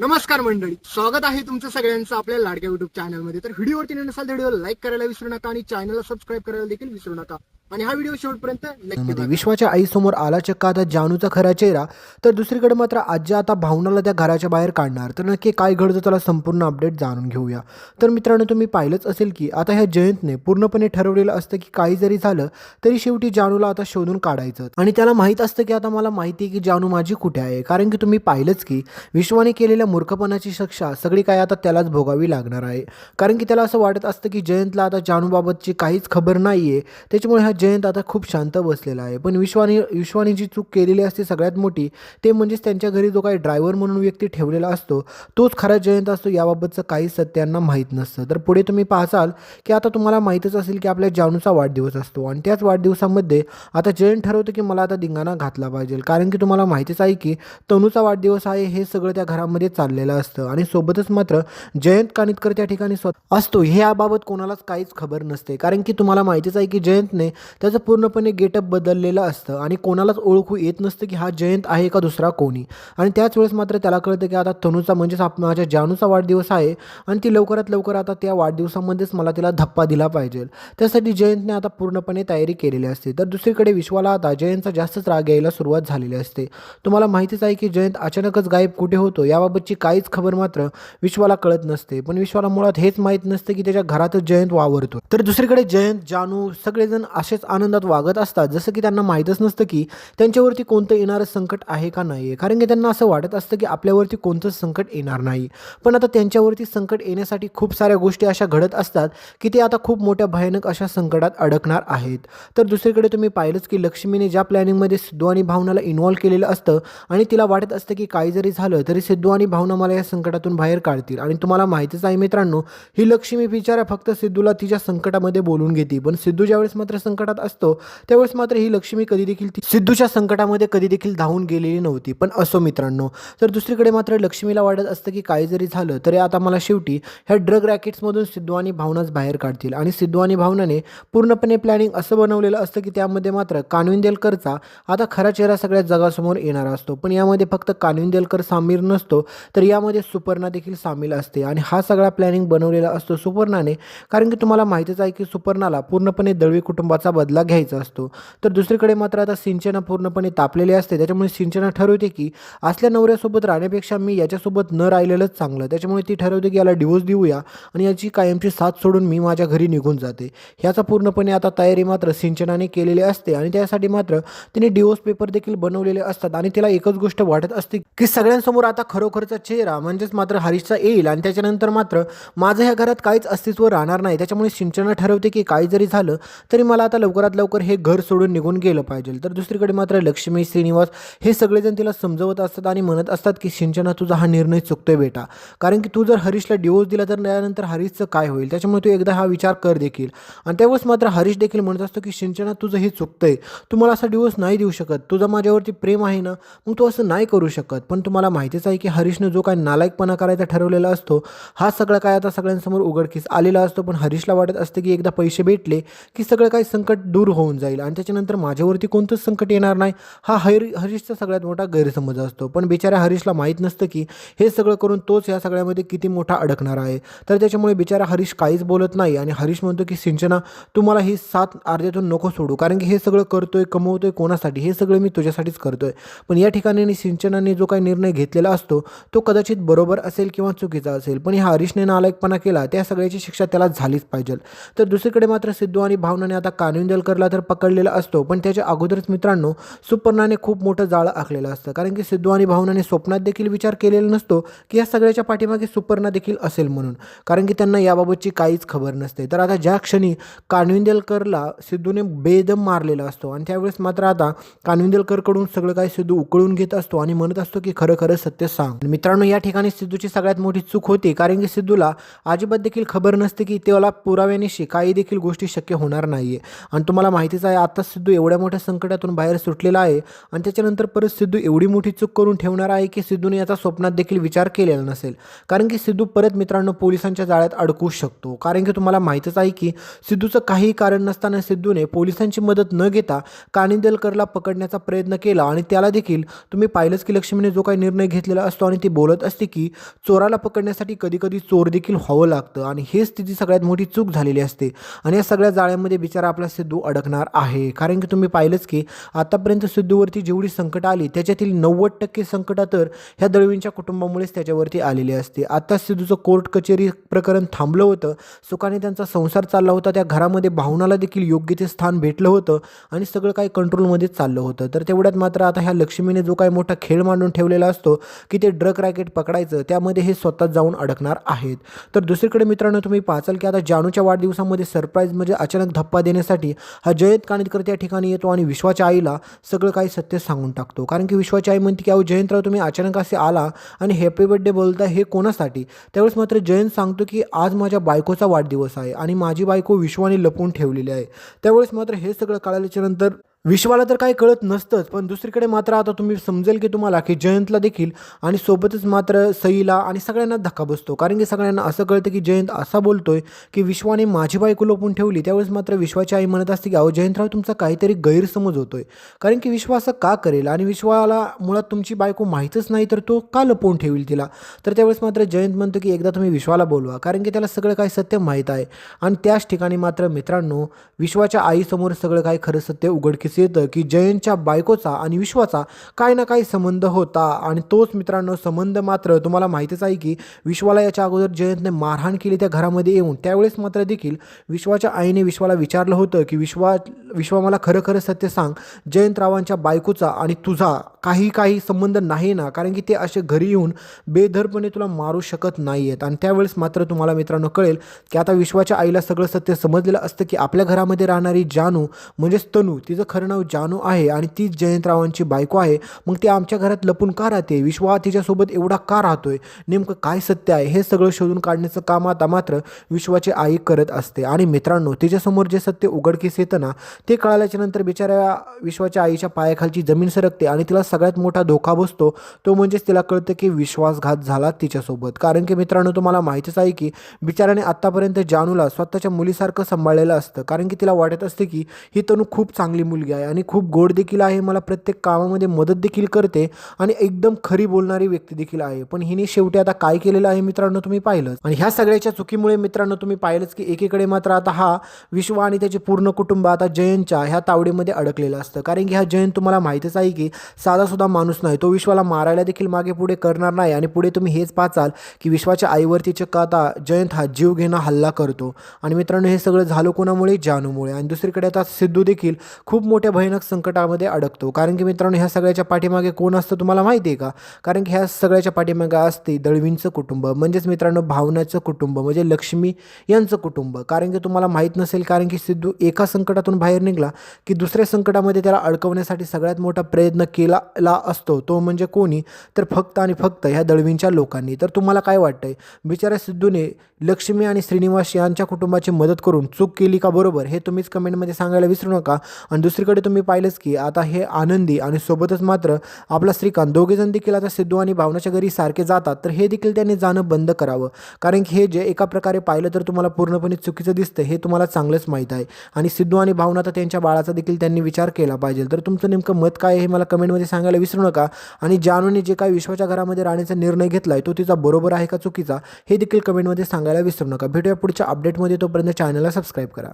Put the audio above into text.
नमस्कार मंडळी, स्वागत आहे तुमचं सगळ्यांचं आपल्या लाडक्या युट्यूब चॅनलमध्ये. तर व्हिडिओवरती नसाल तर व्हिडिओला लाईक करायला विसरू नका आणि चॅनलला सबस्क्राईब करायला देखील विसरू नका. आणि हा व्हिडिओ शेवटपर्यंत नक्की बघा. विश्वाच्या आईसमोर आला चक्क आता जानूचा खरा चेहरा. तर दुसरीकडे मात्र आजी आता भावनाला त्या घराच्या बाहेर काढणार. तर नक्की काय घडतं त्याला संपूर्ण अपडेट जाणून घेऊया. तर मित्रांनो, तुम्ही पाहिलंच असेल की आता ह्या जयंतने पूर्णपणे ठरवलेलं असतं की काही जरी झालं तरी शेवटी जानूला आता शोधून काढायचं. आणि त्याला माहीत असतं की आता मला माहिती आहे की जानू माझी कुठे आहे. कारण की तुम्ही पाहिलंच की विश्वाने केलेल्या मूर्खपणाची शिक्षा सगळी काय आता त्यालाच भोगावी लागणार आहे. कारण की त्याला असं वाटत असतं की जयंतला आता जानूबाबतची काहीच खबर नाही आहे. त्याच्यामुळे हा जयंत आता खूप शांत बसलेला आहे. पण विश्वाने जी चूक केलेली असते सगळ्यात मोठी ते म्हणजेच त्यांच्या घरी जो काही ड्रायव्हर म्हणून व्यक्ती ठेवलेला असतो तोच खरा जयंत असतो. याबाबतचं काही सत्यांना माहीत नसतं. तर पुढे तुम्ही पाहसाल की आता तुम्हाला माहीतच असेल की आपल्या जानूचा वाढदिवस असतो आणि त्याच वाढदिवसामध्ये आता जयंत ठरवतं की मला आता धिंगाणा घातला पाहिजे. कारण की तुम्हाला माहितीच आहे की तनूचा वाढदिवस आहे हे सगळं त्या घरामध्ये चाललेलं असतं आणि सोबतच मात्र जयंत कानिटकर त्या ठिकाणी असतो हे याबाबत कोणालाच काहीच खबर नसते. कारण की तुम्हाला माहितीच आहे की जयंतने त्याचं पूर्णपणे गेटअप बदललेलं असतं आणि कोणालाच ओळखू येत नसतं की हा जयंत आहे का दुसरा कोणी. आणि त्याच वेळेस मात्र त्याला कळतं की आता तनूचा म्हणजेच माझ्या जानूचा वाढदिवस आहे आणि ती लवकरात लवकर आता त्या वाढदिवसामध्येच मला तिला धप्पा दिला पाहिजे. त्यासाठी जयंतने आता पूर्णपणे तयारी केलेली असते. तर दुसरीकडे विश्वाला आता जयंतचा जास्तच राग यायला सुरुवात झालेली असते. तुम्हाला माहितीच आहे की जयंत अचानकच गायब कुठे होतो याबाबतची काहीच खबर मात्र विश्वाला कळत नसते. पण विश्वाला मुळात हेच माहीत नसते की त्याच्या घरातच जयंत वावरतो. तर दुसरीकडे जयंत, जानू सगळेजण असेच आनंदात वागत असतात जसं की त्यांना माहीतच नसतं की त्यांच्यावरती कोणतं येणारं संकट आहे का नाही आहे. कारण की त्यांना असं वाटत असतं की आपल्यावरती कोणतंच संकट येणार नाही. पण आता त्यांच्यावरती संकट येण्यासाठी खूप साऱ्या गोष्टी अशा घडत असतात की ते आता खूप मोठ्या भयानक अशा संकटात अडकणार आहेत. तर दुसरीकडे तुम्ही पाहिलंच की लक्ष्मीने ज्या प्लॅनिंगमध्ये सिद्धू आणि भावनाला इन्व्हॉल्व केलेलं असतं आणि तिला वाटत असतं की काही जरी झालं तरी सिद्धू आणि भावना मला या संकटातून बाहेर काढतील. आणि तुम्हाला माहितीच आहे मित्रांनो, ही लक्ष्मी बिचारा फक्त सिद्धूला तिच्या संकटामध्ये बोलून घेते. पण सिद्धू ज्यावेळेस मात्र संकटात असतो त्यावेळेस मात्र ही लक्ष्मी कधी देखील सिद्धूच्या संकटामध्ये कधी देखील धावून गेलेली नव्हती. पण असो मित्रांनो, तर दुसरीकडे मात्र लक्ष्मीला वाटत असतं की काही जरी झालं तरी आता मला शेवटी ह्या ड्रग रॅकेट्समधून सिद्धू आणि भावनाच बाहेर काढतील. आणि सिद्धू आणि भावनाने पूर्णपणे प्लॅनिंग असं बनवलेलं असतं की त्यामध्ये मात्र कानविंदेलकरचा आता खरा चेहरा सगळ्या जगासमोर येणार असतो. पण यामध्ये फक्त कानविंदेलकर सामील नसतो तर यामध्ये सुपर्णा देखील सामील असते. आणि हा सगळा प्लॅनिंग बनवलेला असतो सुपर्णाने. कारण की तुम्हाला माहितीच आहे की सुपर्णाला पूर्णपणे दळवी कुटुंबाचा बदला घ्यायचा असतो. तर दुसरीकडे मात्र आता सिंचना पूर्णपणे तापलेली असते. त्याच्यामुळे सिंचना ठरवते की असल्या नवऱ्यासोबत राहण्यापेक्षा मी याच्यासोबत न राहिलेलंच चांगलं. त्याच्यामुळे ती ठरवते की याला डिवोर्स देऊया आणि याची कायमची साथ सोडून मी माझ्या घरी निघून जाते. ह्याचा पूर्णपणे आता तयारी मात्र सिंचनाने केलेली असते आणि त्यासाठी मात्र तिने डिवोर्स पेपर देखील बनवलेले असतात. आणि तिला एकच गोष्ट वाटत असते की सगळ्यांसमोर आता खरोखरचा चेहरा म्हणजेच मात्र हरीशचा येईल आणि त्याच्यानंतर मात्र माझं ह्या घरात काहीच अस्तित्व राहणार नाही. त्याच्यामुळे सिंचना ठरवते की काही जरी झालं तरी मला आता लवकरात लवकर हे घर सोडून निघून गेलं पाहिजे. तर दुसरीकडे मात्र लक्ष्मी, श्रीनिवास हे सगळेजण तिला समजवत असतात आणि म्हणत असतात की सिंचना तुझा हा निर्णय चुकतोय बेटा. कारण की तू जर हरीशला डिवोर्स दिला तर त्यानंतर हरीशचं काय होईल. त्याच्यामुळे तू एकदा हा विचार कर देखील. आणि त्यावेळेस मात्र हरीश देखील म्हणत असतो की सिंचना तुझं हे चुकतंय. तू मला असा डिवोर्स नाही देऊ शकत. तुझं माझ्यावरती प्रेम आहे ना, मग तू असं नाही करू शकत. पण तुम्हाला माहितीच आहे की हरीशनं जो काय नालायकपणा करायचा ठरवलेला असतो हा सगळं काय आता सगळ्यांसमोर उघडकीस आलेला असतो. पण हरीशला वाटत असते की एकदा पैसे भेटले की सगळं काही संकट दूर होऊन जाईल आणि त्याच्यानंतर माझ्यावरती कोणतंच संकट येणार नाही. हा हरीशचा सगळ्यात मोठा गैरसमज असतो. पण बिचाऱ्या हरीशला माहीत नसतं की हे सगळं करून तोच या सगळ्यामध्ये किती मोठा अडकणार आहे. तर त्याच्यामुळे बिचारा हरीश काहीच बोलत नाही आणि हरीश म्हणतो की सिंचना तू मला ही साथ अर्ध्यातून नको सोडू. कारण की हे सगळं करतोय, कमवतोय कोणासाठी, हे सगळं मी तुझ्यासाठीच करतोय. पण या ठिकाणी सिंचनाने जो काही निर्णय घेतलेला असतो तो कदाचित बरोबर असेल किंवा चुकीचा असेल. पण ह्या हरीशने नालायकपणा केला त्या सगळ्याची शिक्षा त्याला झालीच पाहिजे. तर दुसरीकडे मात्र सिद्धू आणि भावनाने आता कानविंदेलकरला तर पकडलेला असतो. पण त्याच्या अगोदरच मित्रांनो सुपर्णाने खूप मोठं जाळं आखलेलं असतं. कारण की सिद्धू आणि भावनाने स्वप्नात देखील विचार केलेला नसतो की या सगळ्याच्या पाठीमागे सुपर्णा देखील असेल म्हणून. कारण की त्यांना याबाबतची काहीच खबर नसते. तर आता ज्या क्षणी कानविंदेलकरला सिद्धूने बेदम मारलेला असतो आणि त्यावेळेस मात्र आता कानविंदेलकरकडून सगळं काही सिद्धू उकळून घेत असतो आणि म्हणत असतो की खरं खरं सत्य सांग. मित्रांनो, या ठिकाणी सिद्धूची सगळ्यात मोठी चूक होती. कारण की सिद्धूला अजिबात देखील खबर नसते की त्याला पुराव्यानिशी काही देखील गोष्टी शक्य होणार नाहीये. आणि तुम्हाला माहितीच आहे आता सिद्धू एवढ्या मोठ्या संकटातून बाहेर सुटलेला आहे आणि त्याच्यानंतर परत सिद्धू एवढी मोठी चूक करून ठेवणार आहे की सिद्धूने याचा स्वप्नात देखील विचार केलेला नसेल. कारण की सिद्धू परत मित्रांनो पोलिसांच्या जाळ्यात अडकू शकतो. कारण की तुम्हाला माहीतच आहे की सिद्धूचं काहीही कारण नसताना सिद्धूने पोलिसांची मदत न घेता कानिंदलकरला पकडण्याचा प्रयत्न केला आणि त्याला देखील तुम्ही पाहिलंच की लक्ष्मीने जो काही निर्णय घेतलेला असतो आणि ती बोलत असते की चोराला पकडण्यासाठी कधीकधी चोर देखील व्हावं लागतं आणि हेच तिची सगळ्यात मोठी चूक झालेली असते. आणि या सगळ्या जाळ्यामध्ये बिचारा आपला सिद्धू अडकणार आहे. कारण की तुम्ही पाहिलंच की आतापर्यंत सिद्धूवरती जेवढी संकट आली त्याच्यातील 90% संकटं तर ह्या दळवींच्या कुटुंबामुळेच त्याच्यावरती आलेली असते. आता सिद्धूचं कोर्ट कचेरी प्रकरण थांबलं होतं, सुखाने त्यांचा संसार चालला होता, त्या घरामध्ये भावनाला देखील योग्य ते स्थान भेटलं होतं आणि सगळं काही कंट्रोलमध्येच चाललं होतं. तर तेवढ्यात मात्र आता ह्या लक्ष्मीने जो काही मोठा खेळ मांडून ठेवलेला असतो की ते ड्रग रॅकेट पकडायचं, त्यामध्ये हे स्वतःच जाऊन अडकणार आहेत. तर दुसरीकडे मित्रांनो तुम्ही पाहाल की आता जानूच्या वाढदिवसामध्ये सरप्राईज म्हणजे अचानक धप्पा देण्यासाठी हा जयंत कानिटकर त्या ठिकाणी येतो आणि विश्वाच्या आईला सगळं काही सत्य सांगून टाकतो. कारण की विश्वाची आई म्हणते की अहो जयंतराव तुम्ही अचानक असे आला आणि हॅपी बर्थडे बोलता, हे कोणासाठी? त्यावेळेस मात्र जयंत सांगतो की आज माझ्या बायकोचा वाढदिवस आहे आणि माझी बायको विश्वाने लपवून ठेवलेली आहे. त्यावेळेस मात्र हे सगळं कळाल्याच्या नंतर विश्वाला तर काही कळत नसतंच, पण दुसरीकडे मात्र आता तुम्ही समजेल की तुम्हाला की जयंतला देखील आणि सोबतच मात्र सईला आणि सगळ्यांना धक्का बसतो. कारण की सगळ्यांना असं कळतं की जयंत असा बोलतोय की विश्वाने माझी बायको लपवून ठेवली. त्यावेळेस मात्र विश्वाची आई म्हणत असते की अहो जयंतराव तुमचा काहीतरी गैरसमज होतोय. कारण की विश्वा असं का करेल आणि विश्वाला मुळात तुमची बायको माहीतच नाही तर तो का लपवून ठेवील तिला? तर त्यावेळेस मात्र जयंत म्हणतो की एकदा तुम्ही विश्वाला बोलवा, कारण की त्याला सगळं काही सत्य माहीत आहे. आणि त्याच ठिकाणी मात्र मित्रांनो विश्वाच्या आईसमोर सगळं काही खरं सत्य उघडकीस येतं की जयंतच्या बायकोचा आणि विश्वाचा काही ना काही संबंध होता. आणि तोच मित्रांनो संबंध मात्र तुम्हाला माहितीच आहे की विश्वाला याच्या अगोदर जयंतने मारहाण केली त्या घरामध्ये येऊन. त्यावेळेस मात्र देखील विश्वाच्या आईने विश्वाला विचारलं होतं की विश्वा मला खरं खरं सत्य सांग, जयंतरावांच्या बायकोचा आणि तुझा काही संबंध नाही ना? कारण की ते असे घरी येऊन बेधरपणे तुला मारू शकत नाही आहेत. आणि त्यावेळेस मात्र तुम्हाला मित्रांनो कळेल की आता विश्वाच्या आईला सगळं सत्य समजलेलं असतं की आपल्या घरामध्ये राहणारी जानू म्हणजेच तनू, तिचं खरं नाव जानू आहे आणि तीच जयंतरावांची बायको आहे. मग ती आमच्या घरात लपून का राहते? विश्वा तिच्यासोबत एवढा का राहतोय? नेमकं काय सत्य आहे हे सगळं शोधून काढण्याचं काम आता मात्र विश्वाची आई करत असते. आणि मित्रांनो तिच्यासमोर जे सत्य उघडकीस येतं ना ते कळाल्याच्या नंतर बिचाऱ्या विश्वाच्या आईच्या पायाखालची जमीन सरकते आणि तिला सगळ्यात मोठा धोका बसतो. तो म्हणजेच तिला कळतं की विश्वासघात झाला तिच्यासोबत. कारण की मित्रांनो तुम्हाला माहितीच आहे की बिचाऱ्याने आत्तापर्यंत जानूला स्वतःच्या मुलीसारखं सांभाळलेलं असतं. कारण की तिला वाटत असते की ही तनू खूप चांगली मुलगी आहे आणि खूप गोड देखील आहे, मला प्रत्येक कामामध्ये मदत देखील करते आणि एकदम खरी बोलणारी व्यक्ती देखील आहे. पण हिने शेवटी आता काय केलेलं आहे मित्रांनो तुम्ही पाहिलंच. आणि ह्या सगळ्याच्या चुकीमुळे मित्रांनो तुम्ही पाहिलंच की एकीकडे मात्र आता हा विश्वा आणि त्याचे पूर्ण कुटुंब आता जयंतच्या ह्या तावडीमध्ये अडकलेलं असतं. कारण की हा जयंत तुम्हाला माहितीच आहे की साधा सुद्धा माणूस नाही. तो विश्वाला मारायला देखील मागे पुढे करणार नाही. आणि पुढे तुम्ही हेच पाचाल की विश्वाच्या आईवरती चक्क आता जयंत हा जीव घेणा हल्ला करतो. आणि मित्रांनो हे सगळं झालं कोणामुळे? जानूमुळे. आणि दुसरीकडे आता सिद्धू देखील खूप मोठ्या भयानक संकटामध्ये अडकतो. कारण की मित्रांनो ह्या सगळ्याच्या पाठीमागे कोण असतं तुम्हाला माहिती आहे का? कारण की ह्या सगळ्याच्या पाठीमागे असते दळवींचं कुटुंब, म्हणजेच मित्रांनो भावनाचं कुटुंब, म्हणजे लक्ष्मी यांचं कुटुंब. कारण की तुम्हाला माहीत नसेल, कारण की सिद्धू एका संकटातून बाहेर निघाला की दुसऱ्या संकटामध्ये त्याला अडकवण्यासाठी सगळ्यात मोठा प्रयत्न केला असतो. तो म्हणजे कोणी? तर फक्त आणि फक्त ह्या दळवींच्या लोकांनी. तर तुम्हाला काय वाटतंय, बिचाऱ्या सिद्धूने लक्ष्मी आणि श्रीनिवास यांच्या कुटुंबाची मदत करून चूक केली का बरोबर? हे तुम्हीच कमेंटमध्ये सांगायला विसरू नका. आणि दुसरीकडे तुम्ही पाहिलंच की आता हे आनंदी आणि सोबतच मात्र आपला श्रीकांत दोघेजण देखील आता सिद्धू आणि भावनाच्या घरी सारखे जातात. तर हे देखील त्यांनी जाणं बंद करावं. कारण की हे जे एका प्रकारे पाहिलं तर तुम्हाला पूर्णपणे चुकीचं दिसतं हे तुम्हाला चांगलंच माहीत आहे. आणि सिद्धू आणि भावना तर त्यांच्या बाळाचा देखील त्यांनी विचार केला पाहिजे. तर तुमचं नेमकं मत काय आहे हे मला कमेंटमध्ये सांगायला विसरू नका. आणि जानूने जे काही विश्वाच्या घरामध्ये राहण्याचा निर्णय घेतला आहे तो तिचा बरोबर आहे का चुकीचा हे देखील कमेंटमध्ये सांगायला विसरू नका. भेटूया पुढच्या अपडेटमध्ये. तोपर्यंत चॅनलला सबस्क्राईब करा.